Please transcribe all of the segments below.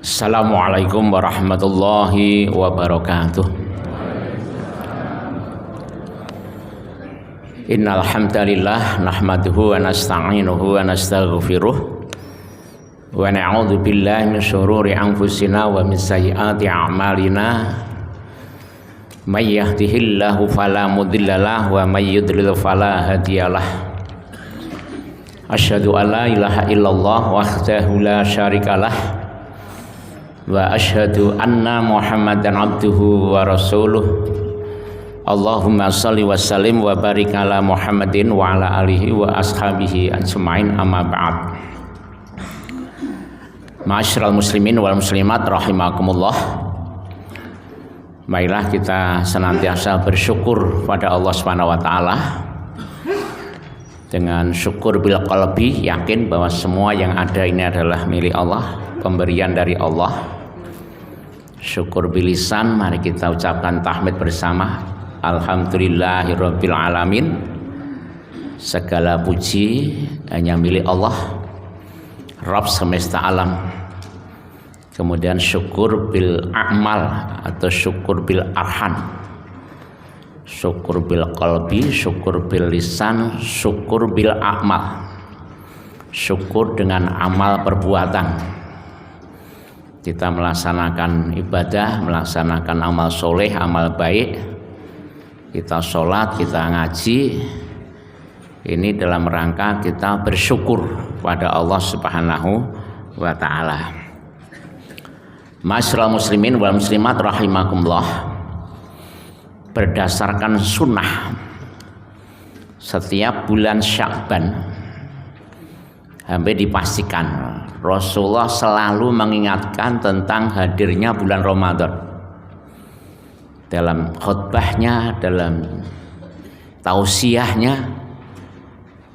Assalamualaikum warahmatullahi wabarakatuh. Innal hamdalillah nahmaduhu wa nasta'inuhu wa nastaghfiruh wa na'udzu billahi min syururi anfusina wa min sayyiati a'malina. May yahdihillahu fala mudhillalah wa may yudlil fala hadiyalah. Asyhadu an la ilaha illallah wahdahu la syarikalah wa asyhadu anna Muhammadan abduhu wa rasuluh. Allahumma shalli wa sallim wa barik ala Muhammadin wa ala alihi wa ashabihi ajmain, amma ba'd. Ma'asyiral muslimin wal muslimat rahimakumullah. Marilah kita senantiasa bersyukur pada Allah Subhanahu wa taala. Dengan syukur bil qalbi, yakin bahwa semua yang ada ini adalah milik Allah, pemberian dari Allah. Syukur bilisan, mari kita ucapkan tahmid bersama. Alhamdulillahirabbil alamin. Segala puji hanya milik Allah, Rabb semesta alam. Kemudian syukur bil a'mal atau syukur bil arhan. Syukur bil qalbi, syukur bil lisan, syukur bil a'mal. Syukur dengan amal perbuatan. Kita melaksanakan ibadah, melaksanakan amal soleh, amal baik. Kita sholat, kita ngaji. Ini dalam rangka kita bersyukur pada Allah Subhanahu wa ta'ala. Ma'asyiral muslimin wal muslimat rahimakumullah. Berdasarkan sunnah, setiap bulan Sya'ban hampir dipastikan Rasulullah selalu mengingatkan tentang hadirnya bulan Ramadan. Dalam khutbahnya, dalam tausiahnya,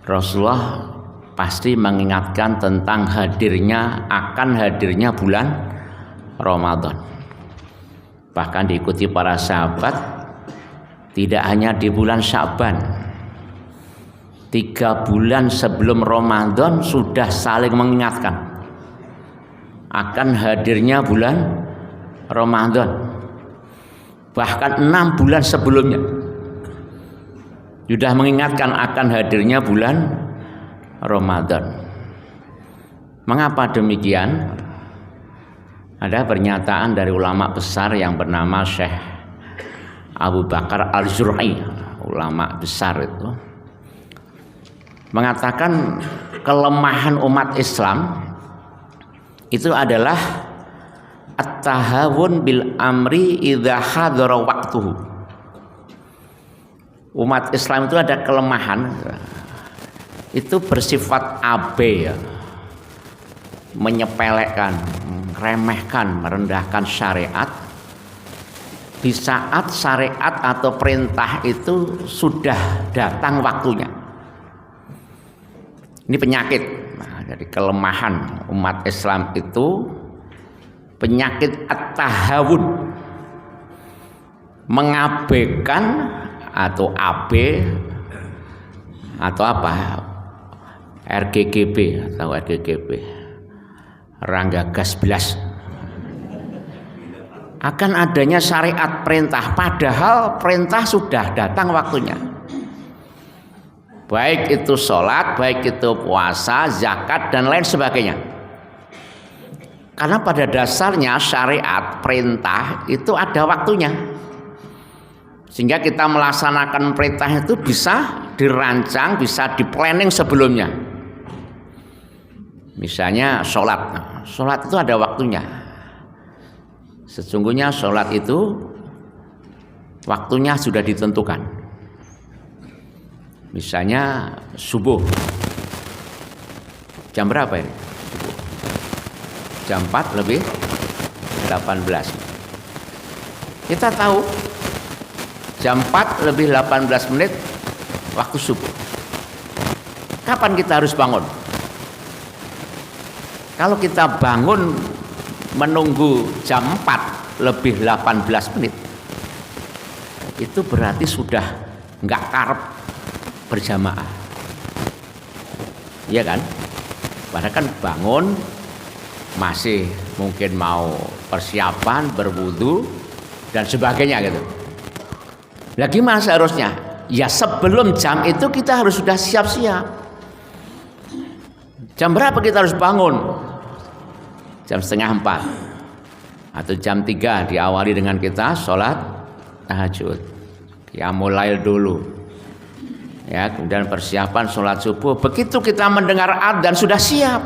Rasulullah pasti mengingatkan tentang akan hadirnya bulan Ramadan. Bahkan diikuti para sahabat, tidak hanya di bulan Sya'ban, 3 bulan sebelum Ramadan sudah saling mengingatkan akan hadirnya bulan Ramadan. Bahkan 6 bulan sebelumnya sudah mengingatkan akan hadirnya bulan Ramadan. Mengapa demikian? Ada pernyataan dari ulama besar yang bernama Syekh Abu Bakar Al-Zur'i, ulama besar itu, mengatakan kelemahan umat Islam itu adalah at-tahawun bil amri idza hadara waqtuhu. Umat Islam itu ada kelemahan, itu bersifat abe, ya, menyepelekan, meremehkan, merendahkan syariat di saat syariat atau perintah itu sudah datang waktunya. Ini penyakit. Nah, jadi kelemahan umat Islam itu penyakit at-tahawun, mengabaikan atau AB atau apa, RGGB atau RGGB, Rangga Gas Blas, akan adanya syariat perintah, padahal perintah sudah datang waktunya. Baik itu sholat, baik itu puasa, zakat, dan lain sebagainya. Karena pada dasarnya syariat perintah itu ada waktunya, sehingga kita melaksanakan perintah itu bisa dirancang, bisa di-planning sebelumnya. Misalnya sholat, sholat itu ada waktunya. Sesungguhnya sholat itu waktunya sudah ditentukan. Misalnya subuh, jam berapa ini? Subuh. Jam 4 lebih 18. Kita tahu jam 4 lebih 18 menit waktu subuh. Kapan kita harus bangun? Kalau kita bangun menunggu jam 4 lebih 18 menit, itu berarti sudah nggak karep berjamaah. Iya kan? Padahal kan bangun masih mungkin mau persiapan berwudu dan sebagainya gitu. Lah gimana seharusnya? Ya sebelum jam itu kita harus sudah siap-siap. Jam berapa kita harus bangun? Jam 3:30 atau jam 3 diawali dengan kita sholat tahajud. Ya mulai dulu. Ya, kemudian persiapan sholat subuh. Begitu kita mendengar adzan sudah siap.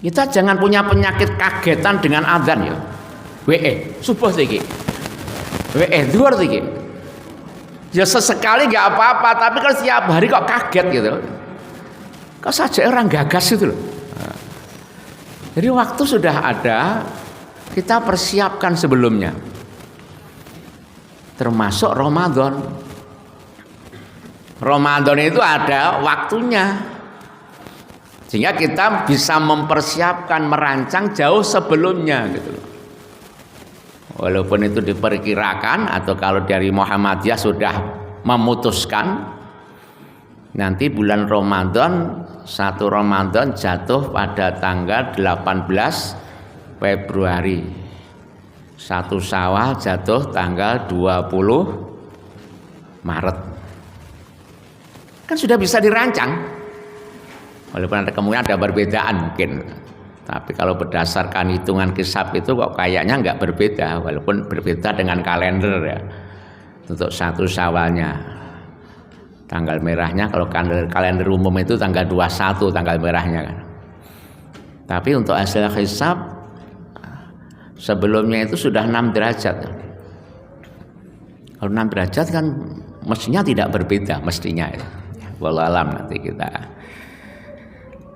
Kita jangan punya penyakit kagetan dengan adzan ya. Subuh iki. Dhuwur iki. Ya sesekali nggak apa-apa, tapi kalau setiap hari kok kaget gitu. Kok saja orang gagas itu loh. Jadi waktu sudah ada, kita persiapkan sebelumnya. Termasuk Ramadan. Ramadan itu ada waktunya. Sehingga kita bisa mempersiapkan, merancang jauh sebelumnya gitu loh. Walaupun itu diperkirakan atau kalau dari Muhammadiyah sudah memutuskan nanti bulan Ramadan, 1 Ramadan jatuh pada tanggal 18 Februari. 1 Syawal jatuh tanggal 20 Maret. Kan sudah bisa dirancang. Walaupun ada kemungkinan ada perbedaan mungkin. Tapi kalau berdasarkan hitungan kisab itu kok kayaknya nggak berbeda, walaupun berbeda dengan kalender ya. Untuk 1 Syawalnya tanggal merahnya, kalau kalender umum itu tanggal 21 tanggal merahnya kan. Tapi untuk hasil hisab sebelumnya itu sudah 6 derajat. Kalau 6 derajat kan mestinya tidak berbeda mestinya ya. Wallahu alam, nanti kita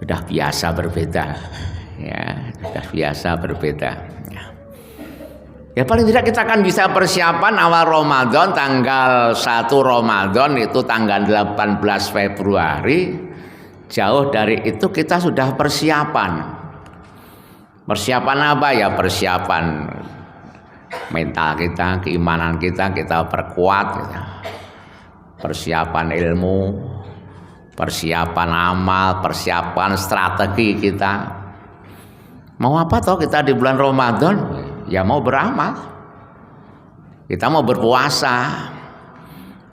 sudah biasa berbeda. Ya, sudah biasa berbeda. Ya paling tidak kita akan bisa persiapan awal Ramadan, tanggal 1 Ramadan itu tanggal 18 Februari. Jauh dari itu kita sudah persiapan. Persiapan apa ya? Persiapan mental kita, keimanan kita perkuat gitu. Persiapan ilmu, persiapan amal, persiapan strategi kita. Mau apa toh kita di bulan Ramadan? Ya mau beramal. Kita mau berpuasa.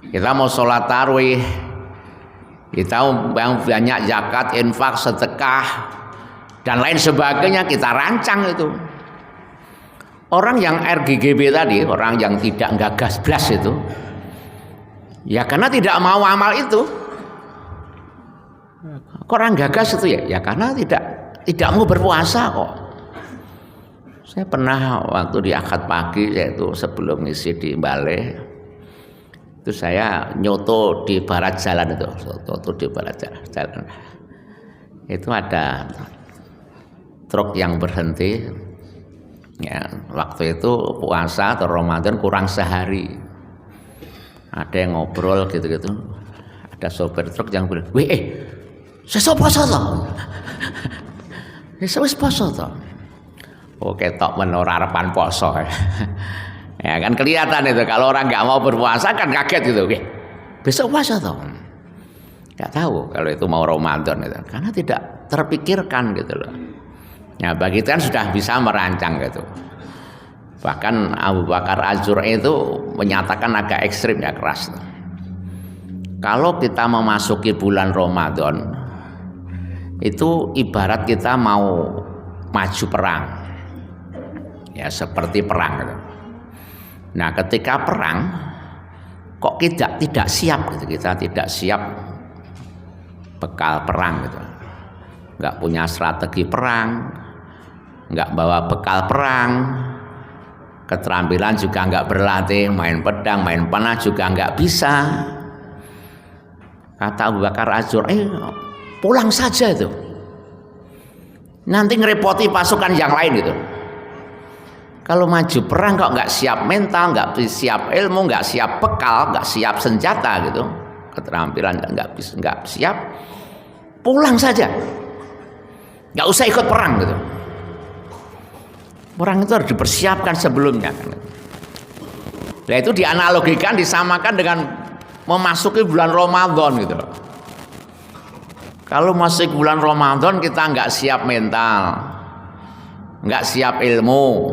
Kita mau sholat tarawih. Kita mau banyak zakat, infak, sedekah dan lain sebagainya kita rancang itu. Orang yang RGGB tadi, orang yang tidak gagas blas itu, ya karena tidak mau amal itu. Kok orang gagas itu ya? Ya karena tidak mau berpuasa kok. Saya pernah waktu di akad pagi, yaitu sebelum ngisi di Balai, itu saya nyoto di barat jalan itu, nyoto di barat jalan. Itu ada truk yang berhenti. Ya, waktu itu puasa atau Ramadan kurang sehari. Ada yang ngobrol gitu-gitu. Ada sopir truk yang bilang, saya poso toh. Saya poso toh. Oke, tok menora harapan poso. Ya kan kelihatan itu kalau orang nggak mau berpuasa kan kaget gitu. Besok puasa toh. Nggak tahu kalau itu mau Ramadan itu. Karena tidak terpikirkan gitu loh. Ya bagi kita kan sudah bisa merancang gitu. Bahkan Abu Bakar Az-Zur'i itu menyatakan agak ekstrim ya, keras. Kalau kita memasuki bulan Ramadan itu ibarat kita mau maju perang. Ya seperti perang gitu. Nah, ketika perang kok tidak siap gitu. Kita tidak siap bekal perang gitu. Enggak punya strategi perang, enggak bawa bekal perang. Keterampilan juga enggak berlatih, main pedang, main panah juga enggak bisa. Kata Abu Bakar Az-Zur'i, pulang saja itu. Nanti ngerepoti pasukan yang lain gitu. Kalau maju perang kok nggak siap mental, nggak siap ilmu, nggak siap bekal, nggak siap senjata gitu, keterampilan nggak siap, pulang saja, nggak usah ikut perang gitu. Perang itu harus dipersiapkan sebelumnya. Nah itu dianalogikan, disamakan dengan memasuki bulan Ramadan gitu. Kalau masih bulan Ramadan kita nggak siap mental, nggak siap ilmu,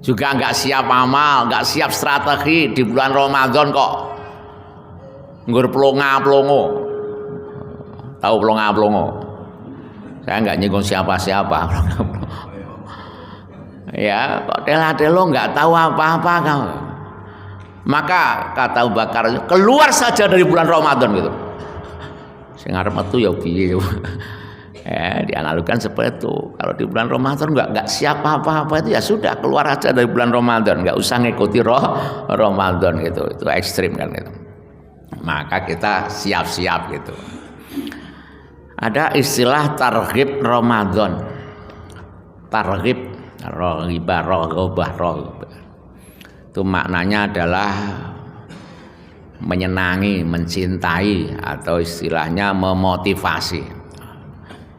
juga nggak siap amal, nggak siap strategi di bulan Ramadan kok nggur plonga-plongo. Tahu plonga-plongo? Saya nggak nyinggung siapa-siapa. Ya, kok tela-telo nggak tahu apa-apa kamu. Maka kata Abu Bakar, keluar saja dari bulan Ramadan gitu. Sing arep metu ya piye. Ya, dianalogikan seperti itu. Kalau di bulan Ramadan nggak siap apa-apa itu ya sudah, keluar aja dari bulan Ramadan, nggak usah ngikuti Ramadan gitu. Itu ekstrim kan gitu. Maka kita siap-siap gitu. Ada istilah targhib Ramadan. Targhib, roghibah, roghobah. Itu maknanya adalah menyenangi, mencintai, atau istilahnya memotivasi.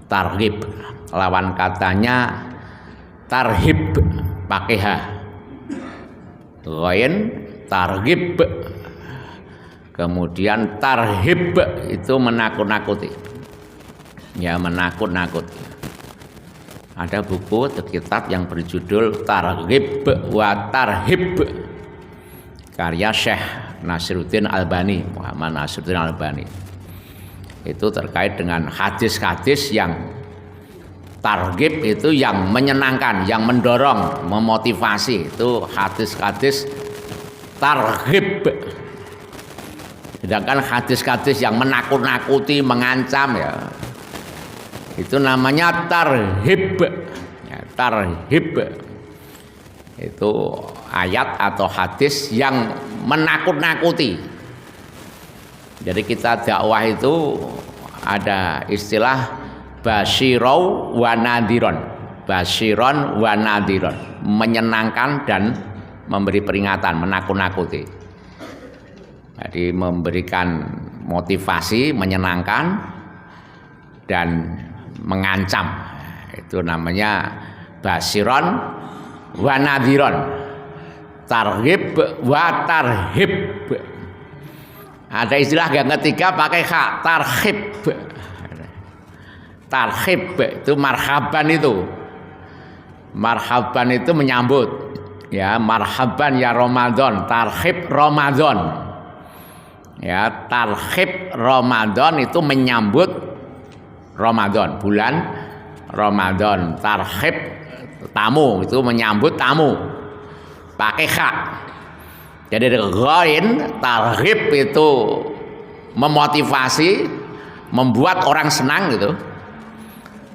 Targhib, lawan katanya tarhib, pakai H. Ghain, targhib. Kemudian tarhib itu menakut-nakuti. Ya, menakut-nakuti. Ada buku atau kitab yang berjudul Targhib wa Tarhib, karya Syekh Nasiruddin Albani, Muhammad Nasiruddin Albani. Itu terkait dengan hadis-hadis yang targhib, itu yang menyenangkan, yang mendorong, memotivasi. Itu hadis-hadis targhib. Sedangkan hadis-hadis yang menakut-nakuti, mengancam, ya itu namanya tarhib. Ya, tarhib itu ayat atau hadis yang menakut-nakuti. Jadi kita dakwah itu ada istilah basyirau wa nadhiron. Basyiron wa nadhiron, menyenangkan dan memberi peringatan, menakut-nakuti. Jadi memberikan motivasi, menyenangkan dan mengancam. Itu namanya basyiron wa nadhiron. Targhib wa tarhib. Ada istilah yang ketiga pakai hak, tarhib. Tarhib itu marhaban itu. Marhaban itu menyambut. Ya, marhaban ya Ramadan, tarhib Ramadan. Ya, tarhib Ramadan itu menyambut Ramadan, bulan Ramadan. Tarhib tamu, itu menyambut tamu, pakai hak. Jadi ghain, tarhib itu memotivasi, membuat orang senang gitu.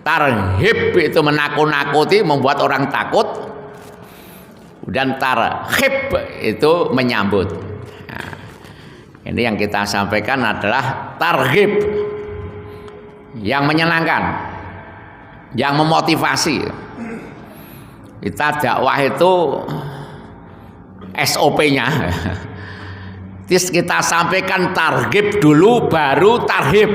Tarhib itu menakut-nakuti, membuat orang takut. Dan tarhib itu menyambut. Nah, ini yang kita sampaikan adalah tarhib, yang menyenangkan, yang memotivasi. Kita dakwah itu SOP-nya. Terus kita sampaikan targhib dulu, baru tarhib.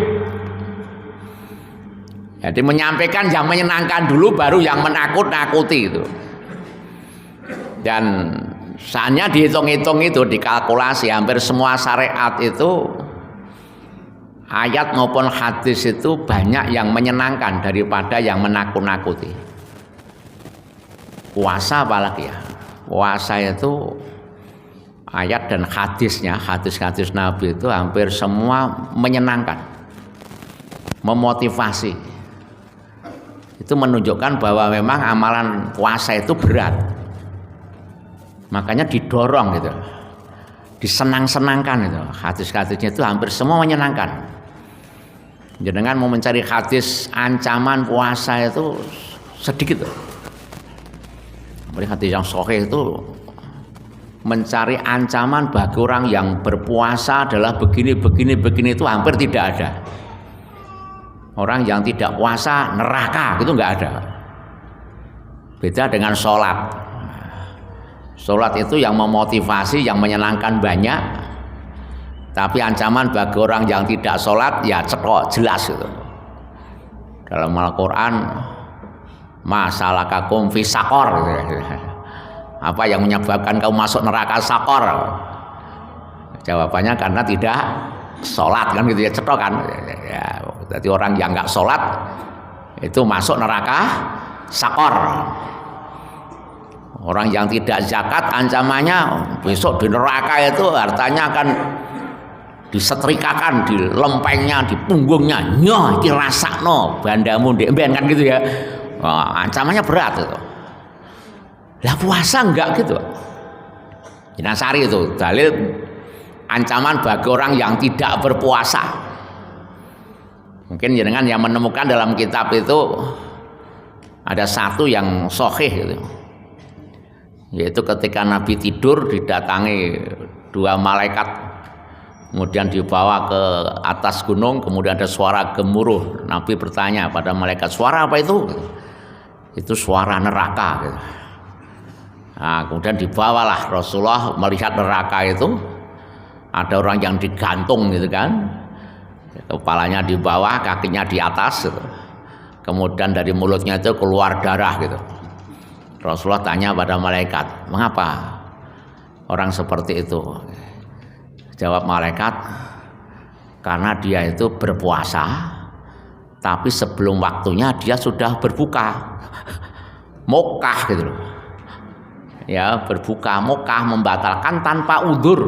Jadi menyampaikan yang menyenangkan dulu, baru yang menakut-nakuti itu. Dan saatnya dihitung-hitung itu, dikalkulasi, hampir semua syariat itu, ayat maupun hadis itu banyak yang menyenangkan daripada yang menakut-nakuti. Puasa apalagi ya, puasa itu ayat dan hadisnya, hadis-hadis Nabi itu hampir semua menyenangkan, memotivasi. Itu menunjukkan bahwa memang amalan puasa itu berat, makanya didorong gitu, disenang-senangkan itu. Hadis-hadisnya itu hampir semua menyenangkan. Jangan mau mencari hadis ancaman puasa itu sedikit. Hadis yang sahih itu mencari ancaman bagi orang yang berpuasa adalah begini itu hampir tidak ada. Orang yang tidak puasa neraka itu nggak ada. Beda dengan sholat. Sholat itu yang memotivasi, yang menyenangkan banyak. Tapi ancaman bagi orang yang tidak sholat ya cetok, jelas itu. Dalam Al-Quran, masalakakum fi sakor, apa yang menyebabkan kamu masuk neraka sakor? Jawabannya karena tidak sholat, kan gitu ya, cetok kan ya, Jadi orang yang nggak sholat itu masuk neraka sakor. Orang yang tidak zakat ancamannya besok di neraka itu hartanya akan disetrikakan di lempengnya, di punggungnya. Nyoh iki rasakno bandamu ndek mben kan gitu ya. Ancamannya berat itu. Lah puasa enggak gitu. Inasari itu dalil ancaman bagi orang yang tidak berpuasa. Mungkin jenengan yang menemukan dalam kitab itu ada satu yang sahih gitu. Yaitu ketika Nabi tidur didatangi dua malaikat, kemudian dibawa ke atas gunung, kemudian ada suara gemuruh. Nabi bertanya pada malaikat, suara apa itu? Itu suara neraka gitu. Nah, kemudian dibawalah Rasulullah melihat neraka itu, ada orang yang digantung gitu kan, kepalanya di bawah, kakinya di atas gitu. Kemudian dari mulutnya itu keluar darah gitu. Rasulullah tanya pada malaikat, mengapa orang seperti itu? Jawab malaikat, karena dia itu berpuasa, tapi sebelum waktunya dia sudah berbuka, mokah gitu loh. Ya, berbuka mokah, membatalkan tanpa udzur,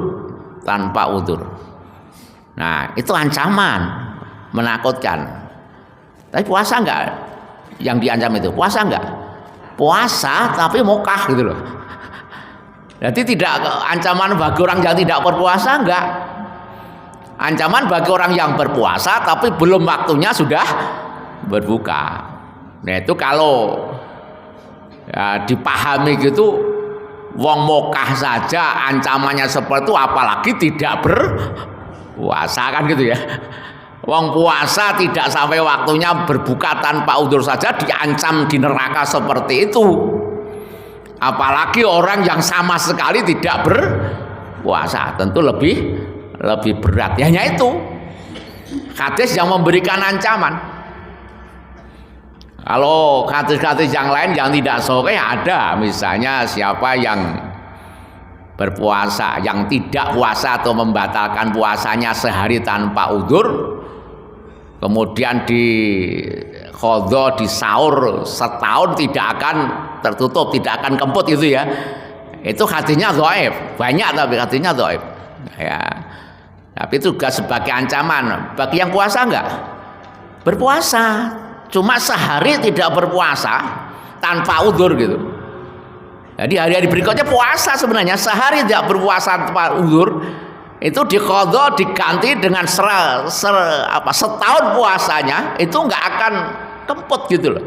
tanpa udzur. Nah, itu ancaman, menakutkan. Tapi puasa enggak? Yang diancam itu puasa enggak? Puasa tapi mokah gitu loh. Jadi tidak ancaman bagi orang yang tidak berpuasa enggak. Ancaman bagi orang yang berpuasa tapi belum waktunya sudah berbuka. Nah, itu kalau ya, dipahami gitu, wong mokah saja ancamannya seperti itu, apalagi tidak berpuasa kan gitu ya. Wong puasa tidak sampai waktunya berbuka tanpa udzur saja diancam di neraka seperti itu. Apalagi orang yang sama sekali tidak berpuasa, tentu lebih berat. Ya, hanya itu hadis yang memberikan ancaman. Kalau hadis-hadis yang lain yang tidak sahih ada, misalnya siapa yang berpuasa, yang tidak puasa atau membatalkan puasanya sehari tanpa udzur, kemudian di qadha, di sahur setahun tidak akan tertutup, tidak akan kemput itu ya. Itu hadisnya dhaif, banyak tapi hadisnya dhaif. Ya. Tapi itu juga sebagai ancaman bagi yang puasa enggak? Berpuasa, cuma sehari tidak berpuasa tanpa udzur gitu. Jadi hari-hari berikutnya puasa sebenarnya, sehari tidak berpuasa tanpa udzur. Itu diqadha diganti dengan setahun puasanya, itu nggak akan kemput gitu loh.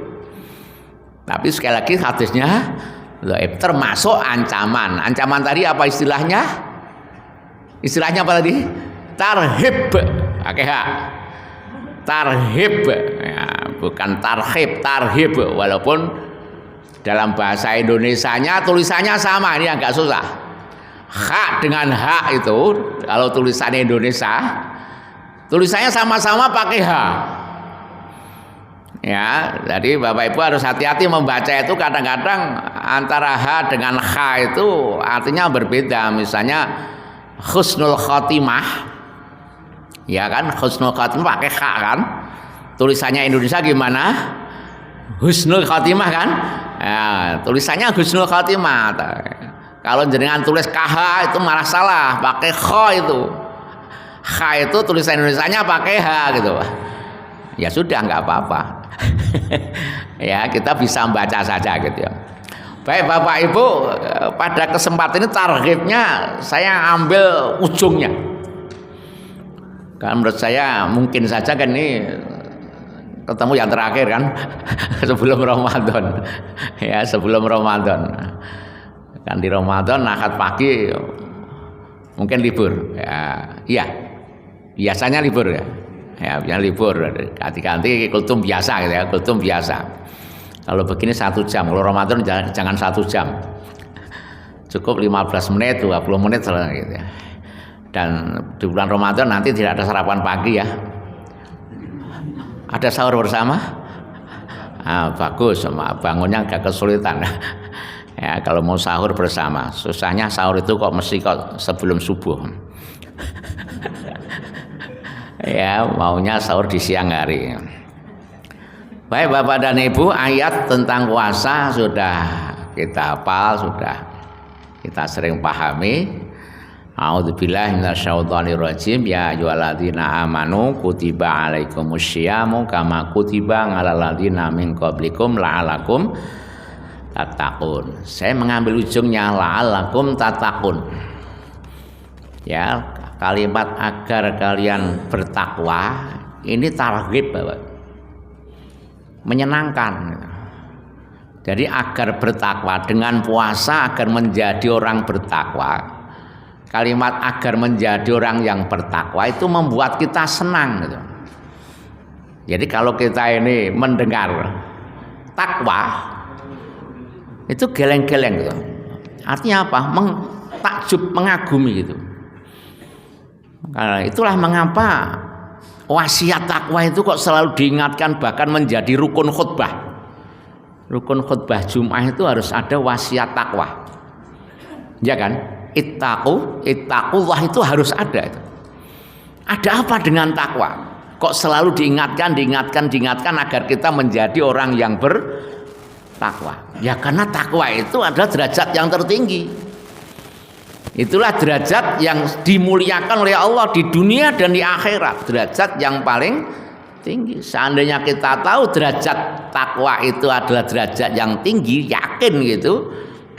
Tapi sekali lagi hadisnya termasuk ancaman. Ancaman tadi apa istilahnya? Istilahnya apa tadi? Tarhib. Oke, tarhib ya, bukan tarhib, tarhib. Walaupun dalam bahasa Indonesianya tulisannya sama, ini agak susah. Hak dengan hak itu kalau tulisannya Indonesia tulisannya sama-sama pakai H. Ya, jadi Bapak Ibu harus hati-hati membaca itu, kadang-kadang antara H dengan H itu artinya berbeda. Misalnya husnul khotimah, ya kan, husnul khotimah pakai H kan, tulisannya Indonesia gimana? Husnul khotimah kan, ya, tulisannya husnul khotimah. Kalau jenengan tulis KH itu malah salah, pakai kho itu. Kh itu tulisan Indonesianya pakai H gitu. Ya sudah, nggak apa-apa. Ya, kita bisa membaca saja gitu ya. Baik Bapak Ibu, pada kesempatan ini targetnya saya ambil ujungnya. Karena menurut saya mungkin saja kan ini ketemu yang terakhir kan sebelum Ramadan. Ya, sebelum Ramadan. Kan di Ramadan Ahad pagi mungkin libur ya, iya biasanya libur ya, biasanya libur ganti-ganti kultum biasa gitu ya, kultum biasa. Kalau begini 1 jam, kalau Ramadan jangan 1 jam, cukup 15 menit 20 menit gitu ya. Dan di bulan Ramadan nanti tidak ada sarapan pagi ya, ada sahur bersama. Bagus, sama bangunnya agak kesulitan. Ya, kalau mau sahur bersama, susahnya sahur itu kok mesti kok sebelum subuh. Ya, maunya sahur di siang hari. Baik Bapak dan Ibu, ayat tentang puasa sudah kita hafal, sudah kita sering pahami. A'udzubillahi minasyaitonirrajim. Ya ayyuhalladzina amanu kutiba alaikumusyamu kama kutiba alal ladzina min qablikum la'alakum tattaqun. Saya mengambil ujungnya la'alakum tattaqun. Ya, kalimat agar kalian bertakwa ini targhib, Bapak. Menyenangkan. Jadi agar bertakwa dengan puasa agar menjadi orang bertakwa. Kalimat agar menjadi orang yang bertakwa itu membuat kita senang gitu. Jadi kalau kita ini mendengar takwa itu geleng-geleng gitu. Artinya apa? Takjub, mengagumi gitu. Karena itulah mengapa wasiat takwa itu kok selalu diingatkan, bahkan menjadi rukun khutbah. Rukun khutbah Jumat itu harus ada wasiat takwa. Ya kan? Ittaqullah itu harus ada itu. Ada apa dengan takwa? Kok selalu diingatkan agar kita menjadi orang yang bertakwa? Ya karena takwa itu adalah derajat yang tertinggi. Itulah derajat yang dimuliakan oleh Allah di dunia dan di akhirat. Derajat yang paling tinggi. Seandainya kita tahu derajat takwa itu adalah derajat yang tinggi, yakin gitu,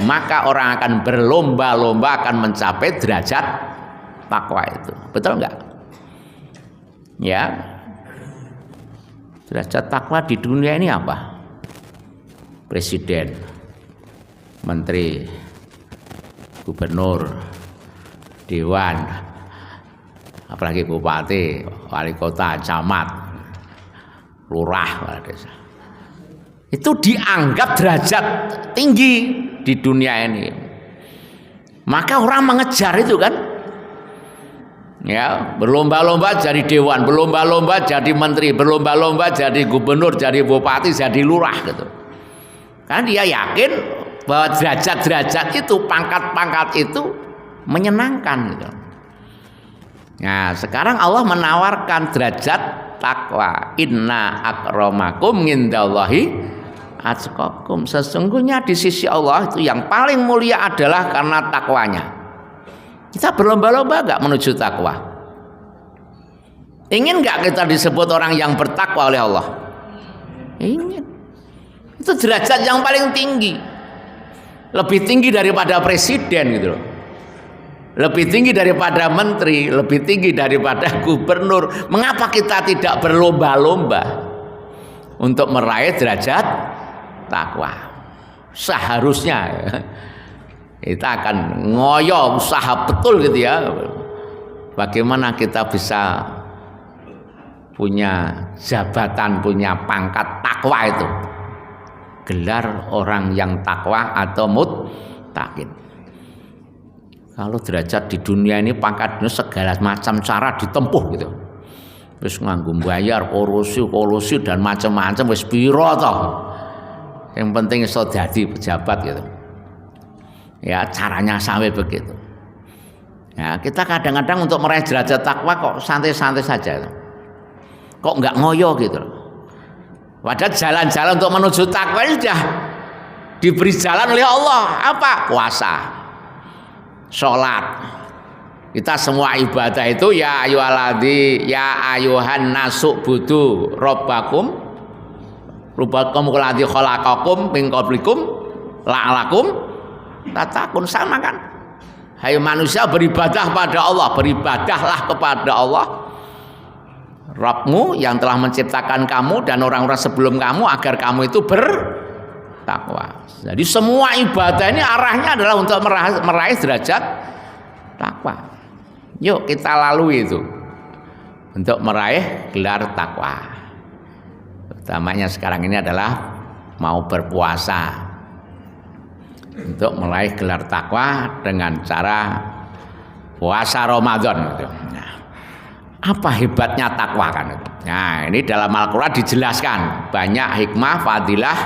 maka orang akan berlomba-lomba akan mencapai derajat takwa itu. Betul enggak? Ya. Derajat takwa di dunia ini apa? Presiden, menteri, gubernur, dewan, apalagi bupati, wali kota, camat, lurah, kepala desa. Itu dianggap derajat tinggi di dunia ini. Maka orang mengejar itu kan. Ya, berlomba-lomba jadi dewan, berlomba-lomba jadi menteri, berlomba-lomba jadi gubernur, jadi bupati, jadi lurah gitu. Karena dia yakin bahwa derajat-derajat itu, pangkat-pangkat itu menyenangkan gitu. Nah, sekarang Allah menawarkan derajat takwa. Inna akramakum indallahi atqakum. Sesungguhnya di sisi Allah itu yang paling mulia adalah karena takwanya. Kita berlomba-lomba enggak menuju takwa? Ingin enggak kita disebut orang yang bertakwa oleh Allah? Ingin. Itu derajat yang paling tinggi. Lebih tinggi daripada presiden gitu loh. Lebih tinggi daripada menteri, lebih tinggi daripada gubernur. Mengapa kita tidak berlomba-lomba untuk meraih derajat takwa? Seharusnya kita akan ngoyo usaha betul gitu ya. Bagaimana kita bisa punya jabatan, punya pangkat takwa itu. Gelar orang yang takwa atau muttaqin. Kalau derajat di dunia ini pangkatnya segala macam cara ditempuh gitu. Wis nganggo bayar kolusi dan macam-macam wis piro toh. Yang penting iso dadi pejabat gitu. Ya, caranya sampai begitu. Ya, kita kadang-kadang untuk meraih derajat takwa kok santai-santai saja. Kok enggak ngoyo gitu. Padahal jalan-jalan untuk menuju takwa ini sudah diberi jalan oleh Allah. Apa? Puasa, sholat. Kita semua ibadah itu ya ayuhan nasuk budu robbakum kuladhi khalaqakum min qablikum la'alakum tattaqun. Sama kan? Hai manusia, beribadah pada Allah, beribadahlah kepada Allah Rabbmu yang telah menciptakan kamu dan orang-orang sebelum kamu agar kamu itu bertakwa. Jadi semua ibadah ini arahnya adalah untuk meraih derajat takwa. Yuk kita lalui itu untuk meraih gelar takwa. Utamanya sekarang ini adalah mau berpuasa untuk meraih gelar takwa dengan cara puasa Ramadan gitu. Nah, apa hebatnya takwa kan? Nah, ini dalam Al-Quran dijelaskan banyak hikmah fadilah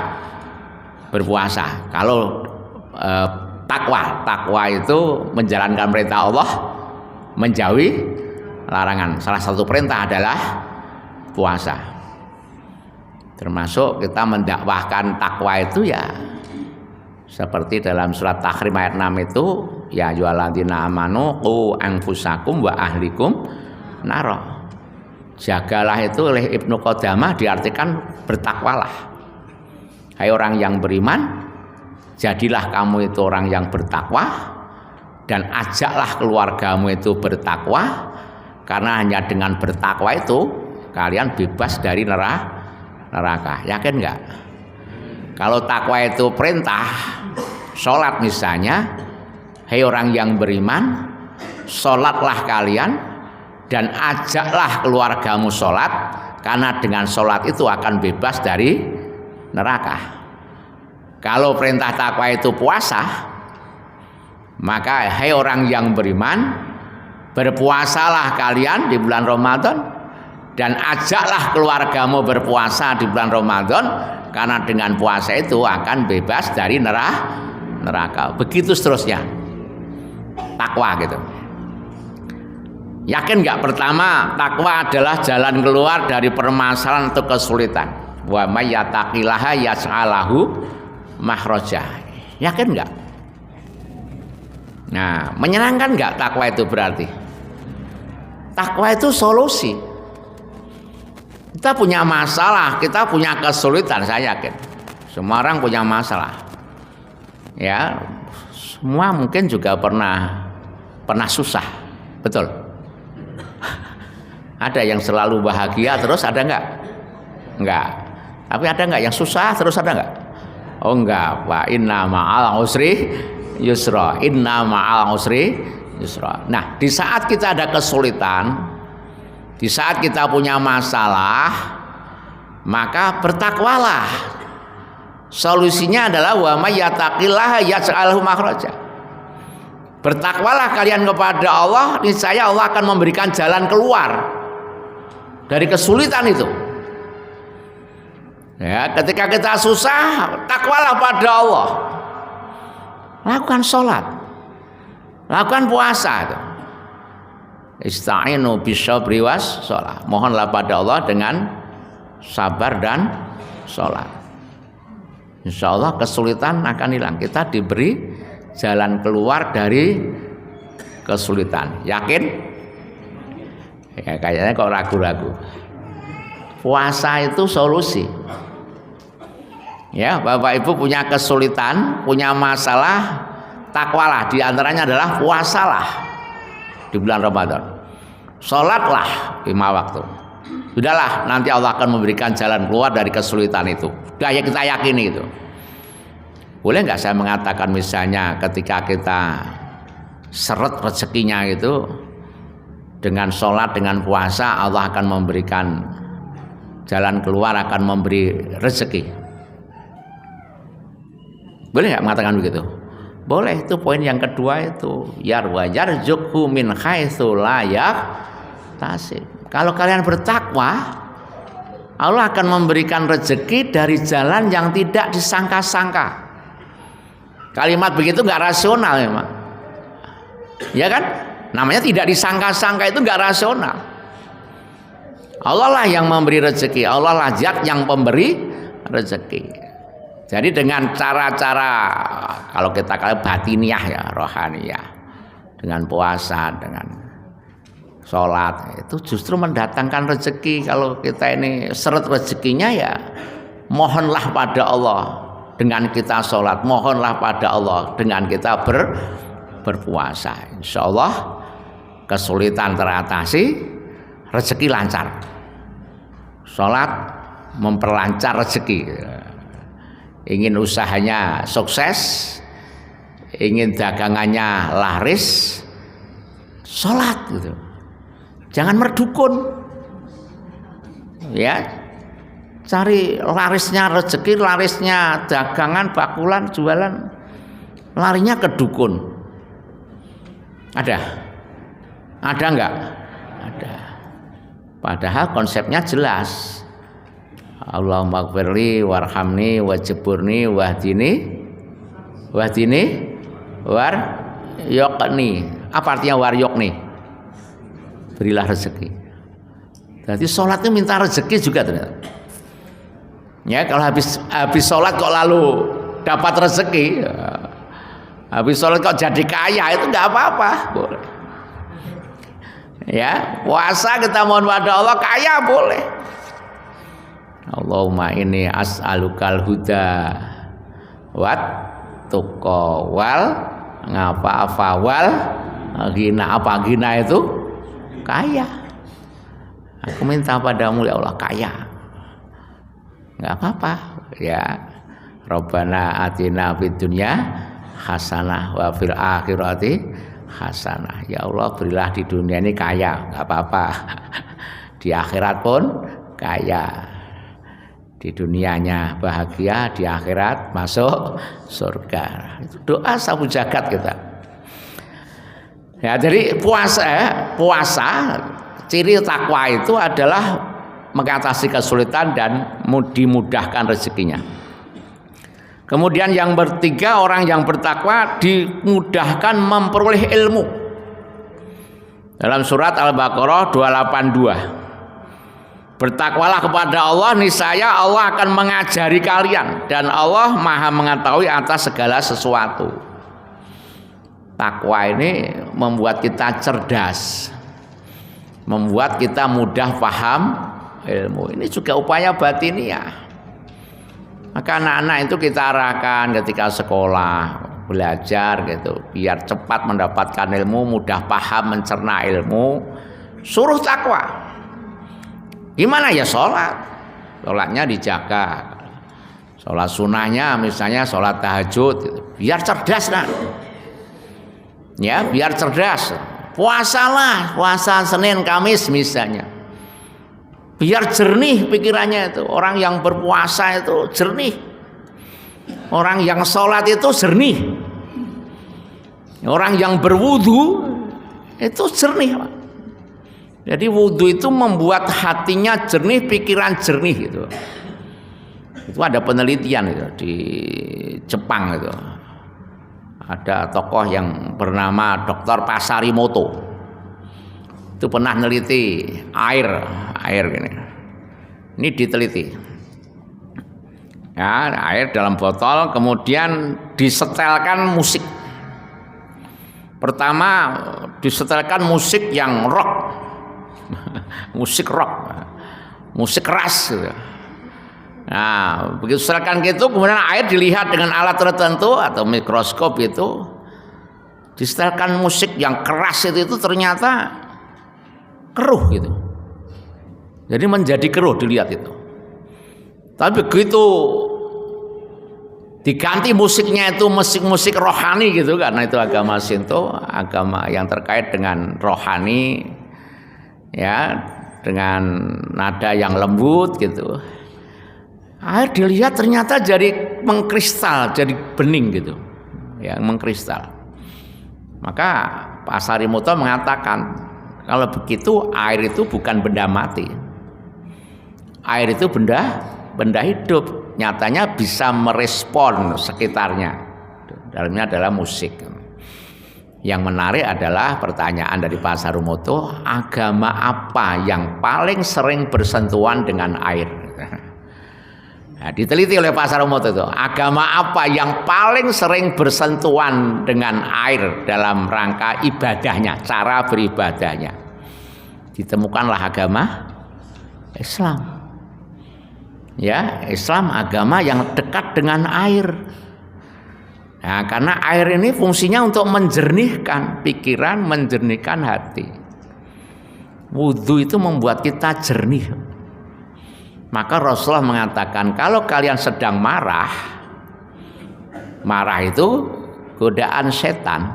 berpuasa. Kalau takwa itu menjalankan perintah Allah, menjauhi larangan. Salah satu perintah adalah puasa. Termasuk kita mendakwahkan takwa itu ya seperti dalam surat Tahrim ayat 6 itu, ya ayyuhalladzina amanu qu anfusakum wa ahlikum naro. Jagalah itu oleh Ibnu Qudamah diartikan bertakwalah. Hai orang yang beriman, jadilah kamu itu orang yang bertakwa dan ajaklah keluargamu itu bertakwa, karena hanya dengan bertakwa itu kalian bebas dari neraka. Yakin nggak? Kalau takwa itu perintah, sholat misalnya, hai orang yang beriman, sholatlah kalian dan ajaklah keluargamu sholat, karena dengan sholat itu akan bebas dari neraka. Kalau perintah takwa itu puasa, maka hai orang yang beriman, berpuasalah kalian di bulan Ramadan dan ajaklah keluargamu berpuasa di bulan Ramadan, karena dengan puasa itu akan bebas dari neraka. Begitu seterusnya. Takwa gitu. Yakin nggak? Pertama, takwa adalah jalan keluar dari permasalahan atau kesulitan. Wa may yattaqillaha yaj'alhu makhraja. Yakin nggak? Nah, menyenangkan nggak takwa itu berarti? Takwa itu solusi. Kita punya masalah, kita punya kesulitan, saya yakin. Semua orang punya masalah. Ya, semua mungkin juga pernah susah. Betul? Ada yang selalu bahagia terus, ada enggak? Enggak. Tapi ada enggak yang susah terus, ada enggak? Oh enggak, wa inna ma'al usri yusra. Inna ma'al usri yusra. Nah, di saat kita ada kesulitan, di saat kita punya masalah, maka bertakwalah. Solusinya adalah wa may yattaqillaha yaj'alhu makhraja. Bertakwalah kalian kepada Allah, niscaya Allah akan memberikan jalan keluar dari kesulitan itu. Ya, ketika kita susah, takwalah pada Allah. Lakukan sholat, lakukan puasa itu. Ista'inu bisyabri was sholat. Mohonlah pada Allah dengan sabar dan sholat. Insya Allah kesulitan akan hilang. Kita diberi jalan keluar dari kesulitan. Yakin? Ya, kayaknya kok ragu-ragu. Puasa itu solusi. Ya, Bapak Ibu punya kesulitan, punya masalah, takwalah. Di antaranya adalah puasalah di bulan Ramadan. Sholatlah 5 waktu. Sudahlah, nanti Allah akan memberikan jalan keluar dari kesulitan itu. Sudah, ya kita yakini itu. Boleh nggak saya mengatakan misalnya ketika kita seret rezekinya itu, dengan sholat, dengan puasa, Allah akan memberikan jalan keluar, akan memberi rezeki. Boleh nggak mengatakan begitu? Boleh. Itu poin yang kedua itu, yarzuqhu min haitsu la yahtasib. Kalau kalian bertakwa, Allah akan memberikan rezeki dari jalan yang tidak disangka-sangka. Kalimat begitu nggak rasional memang, ya kan? Namanya tidak disangka-sangka, itu nggak rasional. Allah lah yang memberi rezeki, Allah lah zat yang pemberi rezeki. Jadi dengan cara-cara, kalau kita katakan batiniah ya, rohaniyah, dengan puasa, dengan sholat, itu justru mendatangkan rezeki. Kalau kita ini seret rezekinya, ya mohonlah pada Allah dengan kita sholat, mohonlah pada Allah dengan kita berpuasa. Insya Allah kesulitan teratasi, rezeki lancar. Sholat memperlancar rezeki. Ingin usahanya sukses, ingin dagangannya laris, sholat gitu. Jangan merdukun, ya. Cari larisnya rezeki, larisnya dagangan, bakulan, jualan, larinya ke dukun. Ada enggak? Ada. Padahal konsepnya jelas. Allahumma gfirli warhamni wajburni wahdini waryokni. Apa artinya waryokni? berilah rezeki. Jadi sholat itu minta rezeki juga ternyata. Ya, kalau habis sholat kok lalu dapat rezeki, habis sholat kok jadi kaya, itu nggak apa-apa, boleh. Ya, puasa kita mohon pada Allah kaya boleh. Allahumma inni as'alukal huda wat tuqa wal ngapa wal ghina. Apa ghina itu? Kaya. Aku minta padamu ya Allah kaya. Enggak apa-apa ya. Rabbana atina fid dunya hasanah wa fil akhirati hasanah. Ya Allah berilah di dunia ini kaya, enggak apa-apa. Di akhirat pun kaya. Di dunianya bahagia, di akhirat masuk surga. Itu doa sabu jagat kita. Ya, jadi puasa ciri takwa itu adalah mengatasi kesulitan dan dimudahkan rezekinya. Kemudian yang bertiga, orang yang bertakwa dimudahkan memperoleh ilmu. Dalam surat Al-Baqarah 282. Bertakwalah kepada Allah, niscaya Allah akan mengajari kalian dan Allah Maha mengetahui atas segala sesuatu. Takwa ini membuat kita cerdas, membuat kita mudah paham ilmu. Ini juga upaya batiniah. Maka anak-anak itu kita arahkan ketika sekolah belajar gitu, biar cepat mendapatkan ilmu, mudah paham, mencerna ilmu. Suruh takwa. Gimana ya sholatnya dijaga, sholat sunnahnya misalnya sholat tahajud, gitu. Biar cerdas kan, ya biar cerdas. Puasalah, puasa Senin Kamis misalnya, biar jernih pikirannya itu. Orang yang berpuasa itu jernih, orang yang sholat itu jernih, orang yang berwudu itu jernih. Jadi wudhu itu membuat hatinya jernih, pikiran jernih gitu. Itu ada penelitian gitu, di Jepang itu. Ada tokoh yang bernama Dr. Pasarimoto. Itu pernah neliti air gini. Ini diteliti. Ya, air dalam botol kemudian disetelkan musik. Pertama disetelkan musik yang rock. Musik rock, musik keras gitu. Nah, begitu setelkan gitu, kemudian air dilihat dengan alat tertentu atau mikroskop itu, disetelkan musik yang keras itu ternyata keruh gitu. Jadi menjadi keruh dilihat itu. Tapi begitu diganti musiknya itu musik-musik rohani gitu, karena itu agama Shinto, agama yang terkait dengan rohani. Ya, dengan nada yang lembut gitu. Air dilihat ternyata jadi mengkristal, jadi bening gitu. Ya, mengkristal. Maka Pak Sarimoto mengatakan, kalau begitu air itu bukan benda mati. Air itu benda hidup. Nyatanya bisa merespon sekitarnya. Dalamnya adalah musik. Yang menarik adalah pertanyaan dari Pak Sarimoto, agama apa yang paling sering bersentuhan dengan air? Nah, diteliti oleh Pak Sarimoto itu, agama apa yang paling sering bersentuhan dengan air dalam rangka ibadahnya, cara beribadahnya? Ditemukanlah agama Islam. Ya, Islam agama yang dekat dengan air. Nah, karena air ini fungsinya untuk menjernihkan pikiran, menjernihkan hati. Wudhu itu membuat kita jernih. Maka Rasulullah mengatakan, kalau kalian sedang marah itu godaan setan,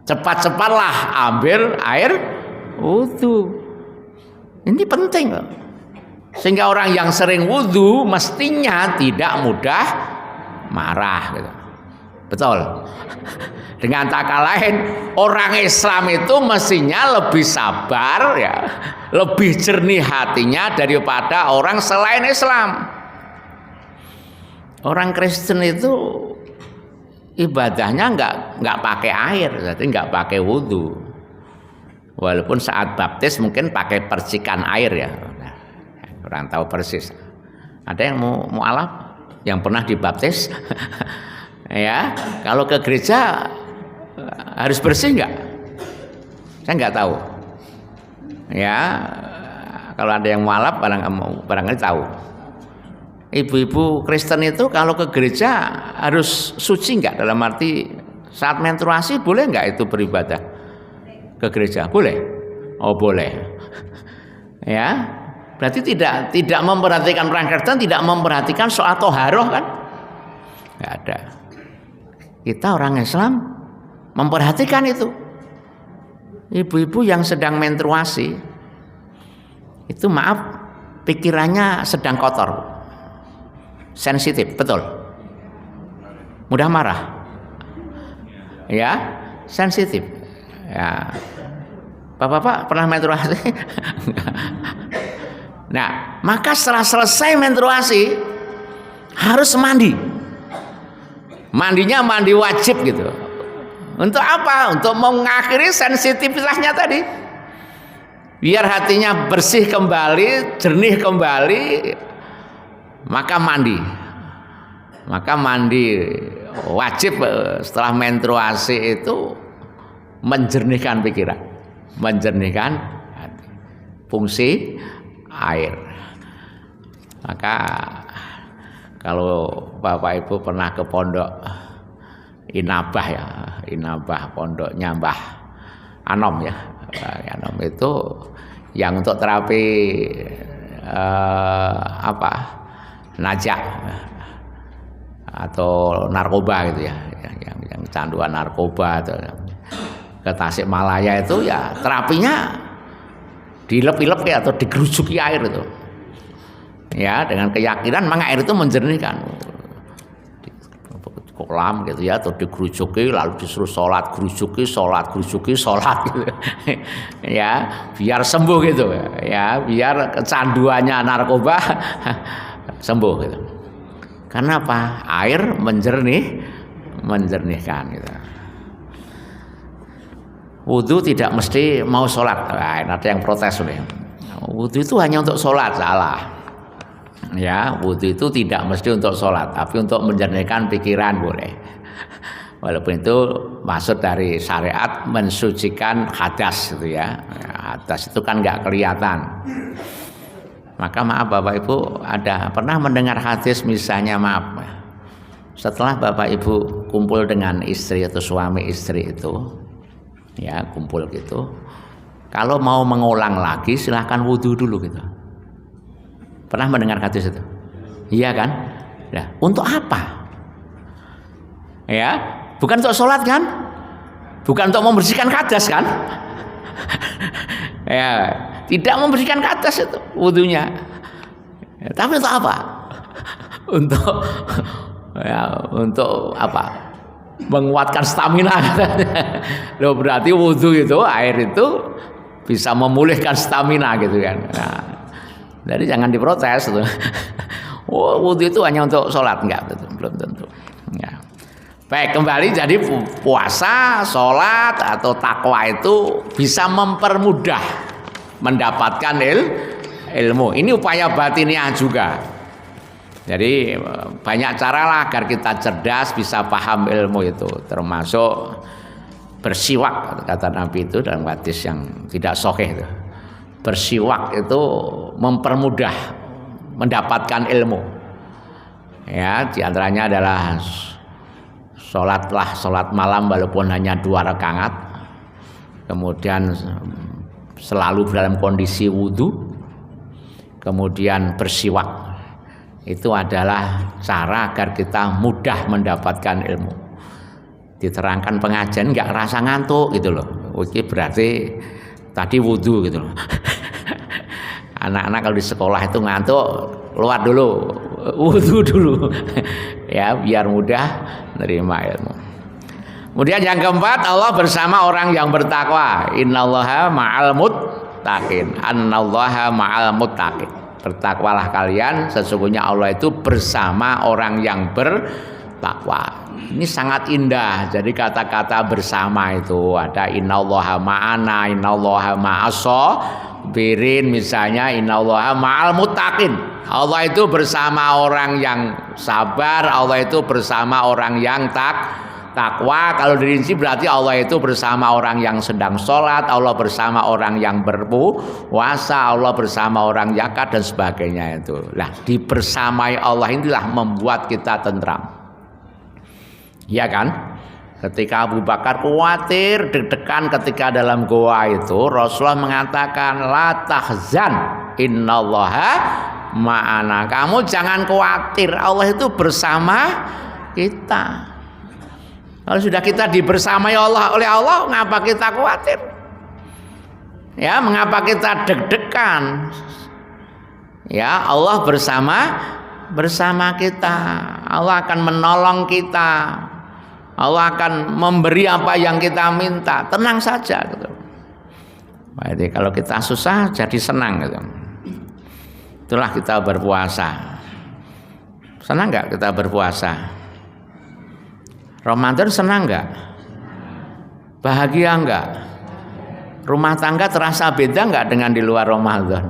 cepat-cepatlah ambil air wudhu. Ini penting loh. Sehingga orang yang sering wudhu mestinya tidak mudah marah gitu. Betul. Dengan kata lain, orang Islam itu mestinya lebih sabar ya, lebih jernih hatinya daripada orang selain Islam. Orang Kristen itu ibadahnya nggak pakai air, jadi nggak pakai wudhu. Walaupun saat baptis mungkin pakai percikan air ya. Kurang tahu persis. Ada yang mau mualaf yang pernah dibaptis? Ya, kalau ke gereja harus bersih nggak? Saya nggak tahu. Ya, kalau ada yang mualaf barangkali tahu. Ibu-ibu Kristen itu kalau ke gereja harus suci nggak? Dalam arti saat menstruasi boleh nggak itu beribadah ke gereja? Boleh? Oh boleh. Ya, berarti tidak memperhatikan orang Kristen, tidak memperhatikan soal toharoh kan? Nggak ada. Kita orang Islam memperhatikan itu. Ibu-ibu yang sedang menstruasi itu maaf pikirannya sedang kotor. Sensitif, betul. Mudah marah. Ya, sensitif. Ya. Bapak-bapak pernah menstruasi? Nah, maka setelah selesai menstruasi harus mandi. Mandinya mandi wajib gitu. Untuk apa? Untuk mengakhiri sensitivitasnya tadi. Biar hatinya bersih kembali, jernih kembali. Maka mandi wajib setelah menstruasi itu menjernihkan pikiran, menjernihkan hati. Fungsi air. Maka kalau Bapak Ibu pernah ke pondok Inabah ya, Inabah pondoknya Mbah Anom ya, Anom itu yang untuk terapi najak atau narkoba gitu ya, yang kecanduan narkoba atau ke Tasikmalaya itu ya terapinya dilep-ilep ya atau digerujuki air itu ya, dengan keyakinan memang air itu menjernihkan kolam gitu ya, atau digerujuki lalu disuruh sholat gerujuki sholat gitu ya, biar sembuh gitu ya, biar kecanduannya narkoba sembuh gitu. Karena apa? Air menjernihkan gitu. Wudu tidak mesti mau sholat. Nah, ada yang protes nih. Wudu itu hanya untuk sholat, salah. Ya, wudu itu tidak mesti untuk sholat, tapi untuk menjernihkan pikiran boleh. Walaupun itu maksud dari syariat mensucikan hadas gitu ya. Hadas itu kan nggak kelihatan. Maka maaf Bapak Ibu, ada pernah mendengar hadis misalnya maaf, setelah Bapak Ibu kumpul dengan istri atau suami istri itu, ya kumpul gitu, kalau mau mengulang lagi silahkan wudhu dulu gitu. Pernah mendengar hadis itu? Iya kan? Nah, untuk apa? Ya, bukan untuk sholat kan? Bukan untuk membersihkan hadas kan? Ya, tidak membersihkan hadas itu wudhunya. Ya, tapi untuk apa? Untuk apa? Menguatkan stamina. Loh, berarti wudhu itu, air itu bisa memulihkan stamina gitu kan. Nah, jadi jangan diprotes tuh. Oh, wudhu itu hanya untuk sholat, enggak, belum tentu. Ya. Baik, kembali jadi puasa, sholat atau takwa itu bisa mempermudah mendapatkan ilmu. Ini upaya batiniah juga. Jadi banyak cara lah agar kita cerdas bisa paham ilmu itu, termasuk bersiwak kata Nabi itu dalam hadis yang tidak sahih itu. Bersiwak itu mempermudah mendapatkan ilmu. Ya, diantaranya adalah sholat malam walaupun hanya 2 rakaat. Kemudian selalu dalam kondisi wudhu. Kemudian bersiwak. Itu adalah cara agar kita mudah mendapatkan ilmu. Diterangkan pengajian nggak rasa ngantuk gitu loh. Oke, berarti tadi wudhu gitu loh. Anak-anak kalau di sekolah itu ngantuk, keluar dulu, wudhu dulu. Ya, biar mudah menerima ilmu. Kemudian yang keempat, Allah bersama orang yang bertakwa. Innallaha ma'al muttaqin. Annallaha ma'al muttaqin. Bertakwalah kalian, sesungguhnya Allah itu bersama orang yang bertakwa. takwa. Ini sangat indah. Jadi kata-kata bersama itu ada innallaha ma'ana, innallaha ma'as-sabirin, misalnya innallaha ma'al muttaqin. Allah itu bersama orang yang sabar, Allah itu bersama orang yang takwa. Kalau dirinci berarti Allah itu bersama orang yang sedang sholat, Allah bersama orang yang berpuasa, Allah bersama orang zakat dan sebagainya itu. Nah, dibersamai Allah inilah membuat kita tentram. Ya kan? Ketika Abu Bakar khawatir, deg-degan ketika dalam goa itu, Rasulullah mengatakan la tahzan innallaha ma'ana. Kamu jangan khawatir, Allah itu bersama kita. Kalau sudah kita dibersamai oleh Allah, ngapa kita khawatir? Ya, mengapa kita deg-degan? Ya, Allah bersama kita. Allah akan menolong kita. Allah akan memberi apa yang kita minta. Tenang saja gitu. Jadi kalau kita susah jadi senang gitu. Itulah kita berpuasa. Senang nggak kita berpuasa? Ramadan senang nggak? Bahagia nggak? Rumah tangga terasa beda nggak dengan di luar Ramadan?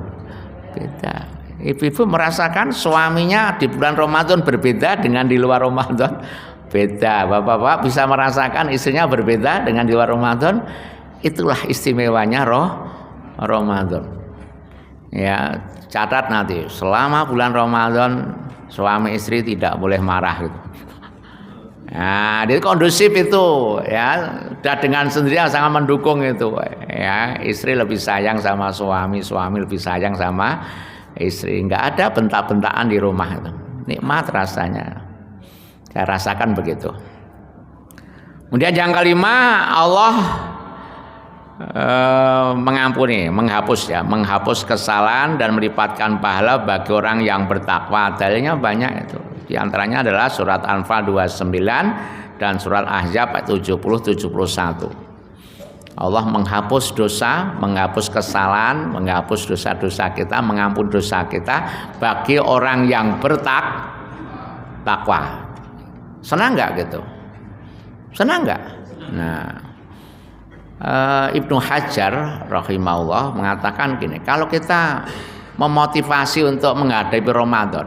Beda. Ibu-ibu merasakan suaminya di bulan Ramadan berbeda dengan di luar Ramadan? Beda. Bapak-bapak bisa merasakan istrinya berbeda dengan di luar Ramadan? Itulah istimewanya Ramadan. Ya, catat nanti selama bulan Ramadan suami istri tidak boleh marah gitu. Nah, dia kondusif itu ya, udah dengan sendirinya sangat mendukung itu ya. Istri lebih sayang sama suami, suami lebih sayang sama istri. Enggak ada bentak-bentakan di rumah itu. Nikmat rasanya. Saya rasakan begitu. Kemudian yang kelima, Allah mengampuni, menghapus kesalahan dan melipatkan pahala bagi orang yang bertakwa. Dalilnya banyak itu. Di antaranya adalah surat Anfal 29 dan surat Ahzab 70-71. Allah menghapus dosa, menghapus kesalahan, menghapus dosa-dosa kita, mengampuni dosa kita bagi orang yang bertakwa. Senang nggak gitu? Senang nggak? Nah, Ibnu Hajar rahimahullah mengatakan gini, kalau kita memotivasi untuk menghadapi Ramadan,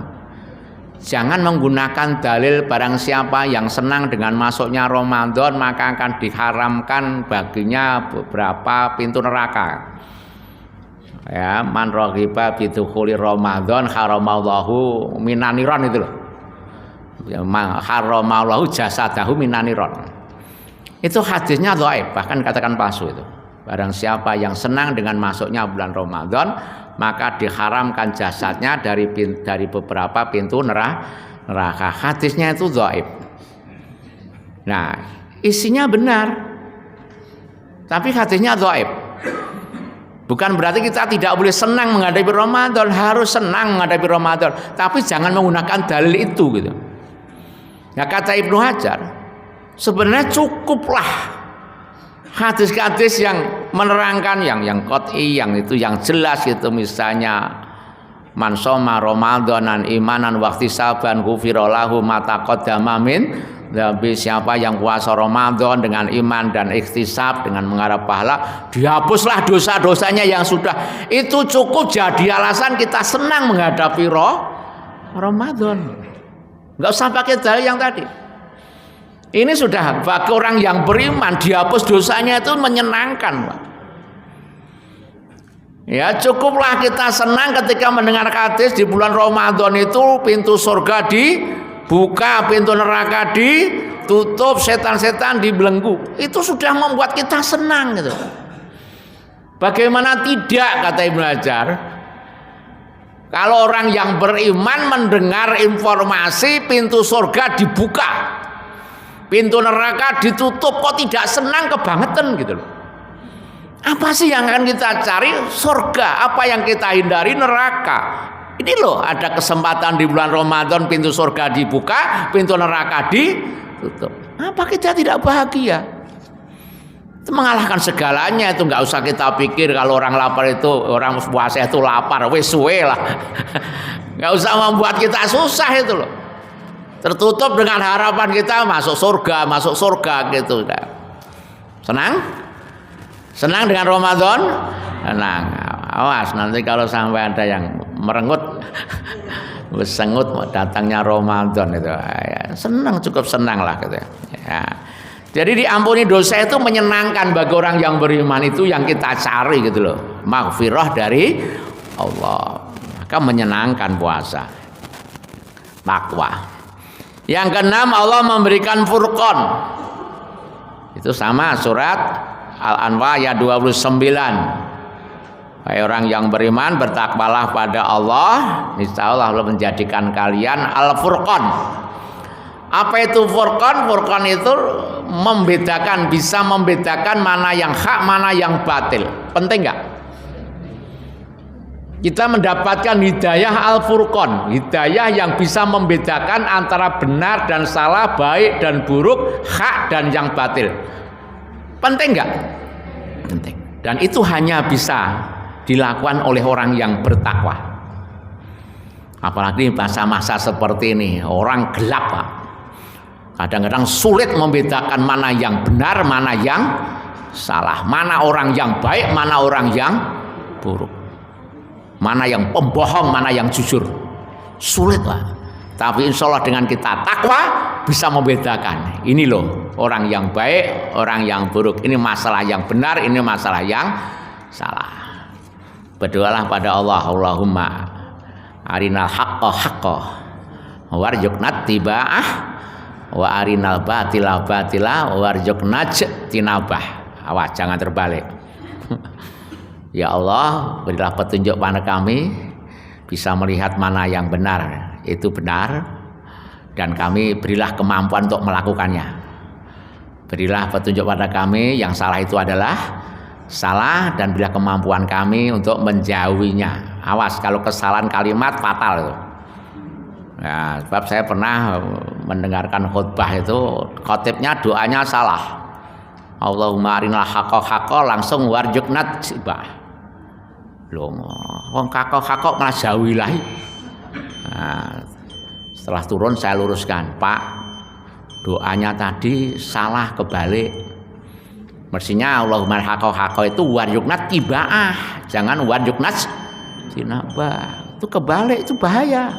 jangan menggunakan dalil barang siapa yang senang dengan masuknya Ramadan maka akan diharamkan baginya beberapa pintu neraka. Ya, man raghiba bi dukhuli Ramadan haramallahu minaniron itu loh. Ya, haramallahu jasadahu minaniron. Itu hadisnya dhaif, bahkan katakan palsu itu. Barang siapa yang senang dengan masuknya bulan Ramadan, maka diharamkan jasadnya dari beberapa pintu neraka. Hadisnya itu dhaif. Nah, isinya benar. Tapi hadisnya dhaif. Bukan berarti kita tidak boleh senang menghadapi Ramadan, harus senang menghadapi Ramadan, tapi jangan menggunakan dalil itu gitu. Nah, kata Ibnu Hajar, sebenarnya cukuplah hadis-hadis yang menerangkan yang qat'i, yang itu yang jelas itu, misalnya man shoma ramadanan imanan wa ihtisaban ghufira lahu ma taqaddama min dzambi. Siapa yang puasa Ramadan dengan iman dan ikhtisab, dengan mengharap pahala, dihapuslah dosa-dosanya yang sudah. Itu cukup jadi alasan kita senang menghadapi Ramadan. Enggak usah pakai dalil yang tadi. Ini sudah bagi orang yang beriman, dihapus dosanya itu menyenangkan, Pak. Ya, cukuplah kita senang ketika mendengar hadis di bulan Ramadan itu pintu surga dibuka, pintu neraka ditutup, setan-setan dibelenggu. Itu sudah membuat kita senang gitu. Bagaimana tidak, kata Ibnu Hajar? Kalau orang yang beriman mendengar informasi pintu surga dibuka, pintu neraka ditutup, kok tidak senang, kebangetan gitu loh. Apa sih yang akan kita cari? Surga. Apa yang kita hindari? Neraka. Ini loh, ada kesempatan di bulan Ramadan pintu surga dibuka, pintu neraka ditutup. Apa kita tidak bahagia? Itu mengalahkan segalanya. Itu nggak usah kita pikir kalau orang lapar itu, orang puasa itu lapar, wes suwe lah. Nggak usah membuat kita susah itu loh. Tertutup dengan harapan kita masuk surga gitu. Senang? Senang dengan Ramadan? Senang. Awas nanti kalau sampai ada yang merengut, sengut datangnya Ramadan itu. Ya, senang, cukup senang lah gitu ya. Jadi diampuni dosa itu menyenangkan bagi orang yang beriman, itu yang kita cari gitu loh. Maghfirah dari Allah. Maka menyenangkan puasa. Takwa. Yang keenam, Allah memberikan Furqan. Itu sama surat Al-Anfal ayat 29. Hai orang yang beriman, bertakwalah pada Allah, niscaya Allah menjadikan kalian Al-Furqan. Apa itu Furqan? Furqan itu membedakan, bisa membedakan mana yang hak, mana yang batil. Penting nggak? Kita mendapatkan hidayah Al-Furqan, hidayah yang bisa membedakan antara benar dan salah, baik dan buruk, hak dan yang batil. Penting nggak? Penting. Dan itu hanya bisa dilakukan oleh orang yang bertakwa. Apalagi masa-masa seperti ini, orang gelap, Pak. Kadang-kadang sulit membedakan mana yang benar, mana yang salah, mana orang yang baik, mana orang yang buruk, mana yang pembohong, mana yang jujur. Sulit, Pak. Tapi insya Allah dengan kita takwa bisa membedakan. Ini loh orang yang baik, orang yang buruk. Ini masalah yang benar, ini masalah yang salah. Berdoalah pada Allah, Allahumma arinal haqqa haqqa warzuqna tiba'ah wa arinal batila batila warzuqna tinabah. Awas jangan terbalik. Ya Allah, berilah petunjuk pada kami bisa melihat mana yang benar itu benar, dan kami berilah kemampuan untuk melakukannya. Berilah petunjuk pada kami yang salah itu adalah salah, dan berilah kemampuan kami untuk menjauhinya. Awas kalau kesalahan kalimat fatal itu. Ya, sebab saya pernah mendengarkan khutbah itu, khotibnya doanya salah. Allahumma arinal haqqa haqqa, langsung warzuqna tiba'ah. Loh, wong haqqa malah jauhilah. Nah, setelah turun saya luruskan, Pak, doanya tadi salah, kebalik. Mestinya Allahumma haqqa itu warzuqna tiba'ah, jangan warzuqna tinabah. Itu kebalik, itu bahaya.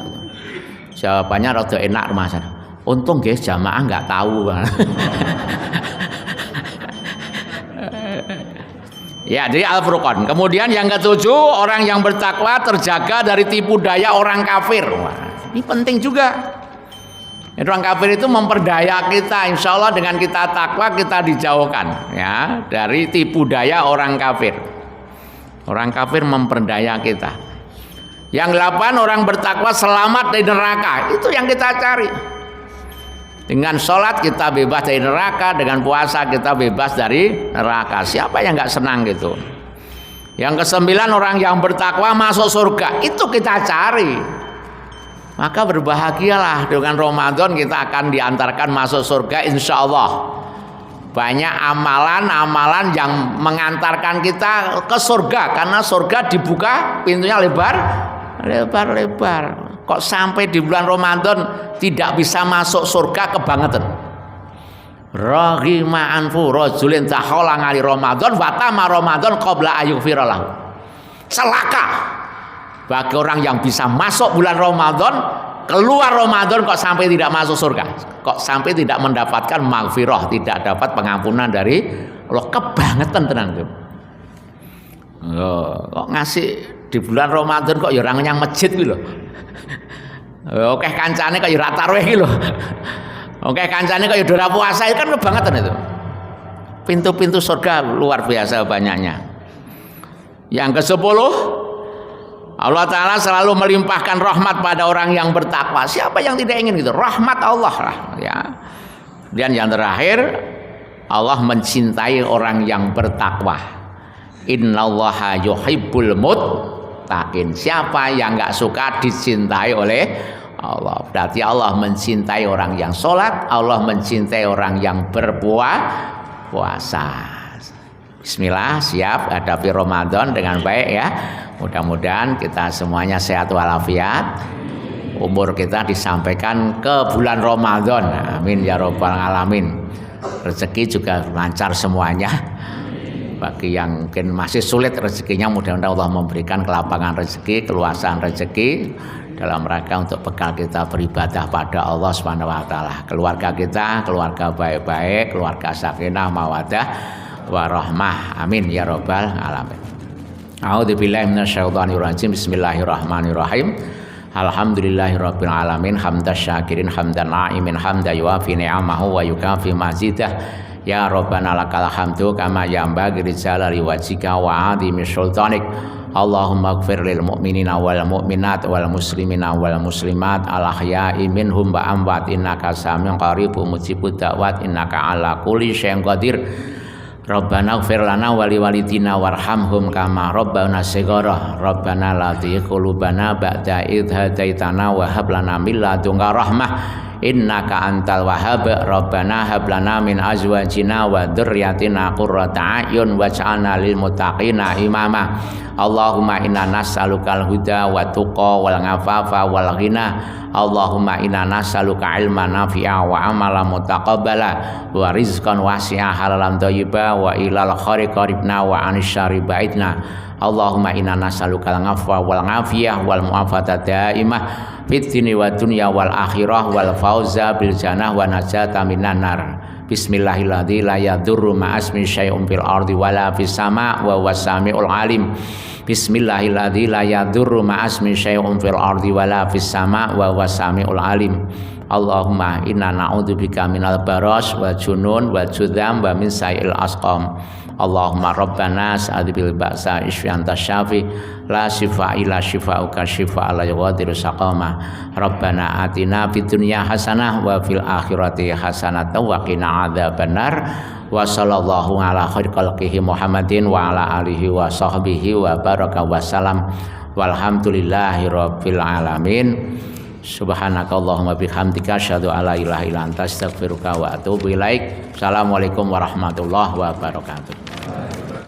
Jawabannya rada enak rumah sana. Untung guys jamaah nggak tahu. Ya, jadi Al-Furqan. Kemudian yang ketujuh, orang yang bertakwa terjaga dari tipu daya orang kafir. Wah, ini penting juga. Orang kafir itu memperdaya kita. Insya Allah dengan kita takwa kita dijauhkan ya dari tipu daya orang kafir. Orang kafir memperdaya kita. Yang 8, orang bertakwa selamat dari neraka. Itu yang kita cari. Dengan sholat kita bebas dari neraka, dengan puasa kita bebas dari neraka. Siapa yang nggak senang gitu? Yang ke-9, orang yang bertakwa masuk surga. Itu kita cari. Maka berbahagialah dengan Ramadan kita akan diantarkan masuk surga insya Allah. Banyak amalan-amalan yang mengantarkan kita ke surga, karena surga dibuka pintunya lebar-lebar. Kok sampai di bulan Ramadan tidak bisa masuk surga, kebangetan. Raghima anfu rajulin takhala ngali Ramadan wa tama Ramadan qabla ayyughfira lahu. Celaka bagi orang yang bisa masuk bulan Ramadan, keluar Ramadan kok sampai tidak masuk surga, kok sampai tidak mendapatkan maghfirah, tidak dapat pengampunan dari Allah. Kebangetan tenan tuh. Kok ngasih di bulan Ramadan kok ya orang yang masjid gitu loh. Oke kancane kok ya tarawih gitu loh. Oke kancane kok ya dora puasa, itu kan kebangetan itu. Pintu-pintu surga luar biasa banyaknya. Yang ke-10, Allah Ta'ala selalu melimpahkan rahmat pada orang yang bertakwa. Siapa yang tidak ingin gitu? Rahmat Allah lah ya. Dan yang terakhir, Allah mencintai orang yang bertakwa. Innallaha yuhibbul muttaqin. Siapa yang nggak suka dicintai oleh Allah? Berarti Allah mencintai orang yang sholat, Allah mencintai orang yang berpuasa. Bismillah, siap hadapi Ramadan dengan baik ya. Mudah-mudahan kita semuanya sehat walafiat. umur kita disampaikan ke bulan Ramadan. Amin ya rabbal alamin. Rezeki juga lancar semuanya. Bagi yang mungkin masih sulit rezekinya, mudah-mudahan Allah memberikan kelapangan rezeki, keluasan rezeki dalam rangka untuk bekal kita beribadah pada Allah Subhanahu wa taala. Keluarga kita, keluarga baik-baik, keluarga sakinah mawaddah warahmah. Amin ya rabbal alamin. A'udzubillahi minasyaitonir rajim. Bismillahirrahmanirrahim. Alhamdulillahirabbil alamin hamdan syakirin hamdan na'imin hamdan yuafi ni'amahu wa yukafi mazidah. Ya Rabbana lakal hamdu kama yanbaghi li jalali wajhika wa 'azimi sultanik. Allahumma ighfir lil mu'minina wal mu'minat wal muslimina wal muslimat al ahya'i minhum wa amwat innaka samiun qaribun mujibud da'wat innaka ala kulli syai'in qadir. Rabbana ighfir lana wa liwalidina warhamhum kama rabbana shighara. Rabbana la tuzigh qulubana ba'da idh hadaitana wa hab lana min ladunka rahmah innaka antal wahhab. Rabbana hab lana min azwajina wa dzurriyyatina qurrata a'yun waj'alna lil muttaqina imama. Allahumma inna nas'alukal huda wa tuqa wal ngafafa wal ghina. Allahumma inna nas'aluka ilman nafi'a wa amalan mutaqabbala wa rizqan wasi'a halalan thayyiba wa ilal khairi qaribna wa anis syarri ba'idna. Allahumma inna nas'alukal ngafwa wal ngafiyah wal mu'afata daimah fid dini wa dunya wal akhirah wal fauza bil jannah wa najata minan nar. Bismillahirrahmanirrahim. La yadurru ma'asmi syai'un fil ardi wala fis sama' wa huwas samiul alim. Bismillahirrahmanirrahim. La yadurru ma'asmi syai'un fil ardi wala fis sama' wa huwas samiul alim. Allahumma inna na'udzubika minal baras wal junun wal judzam wa min sayil asqam. Allahumma rabbana sa'adbil ba'sa isfi'anta syafi la shifa illa shifa'uka shifa la yughadiru saqama. Rabbana atina fid dunya hasanah wa fil akhirati hasanah wa qina adzabannar. Wa sallallahu ala khairi khalqihi Muhammadin wa ala alihi wa sahbihi wa baraka wa salam. Walhamdulillahi rabbil alamin. Subhanakallahumma bihamdika asyhadu alla ilaha illa anta astaghfiruka wa atubu ilaik. Assalamualaikum warahmatullahi wabarakatuh.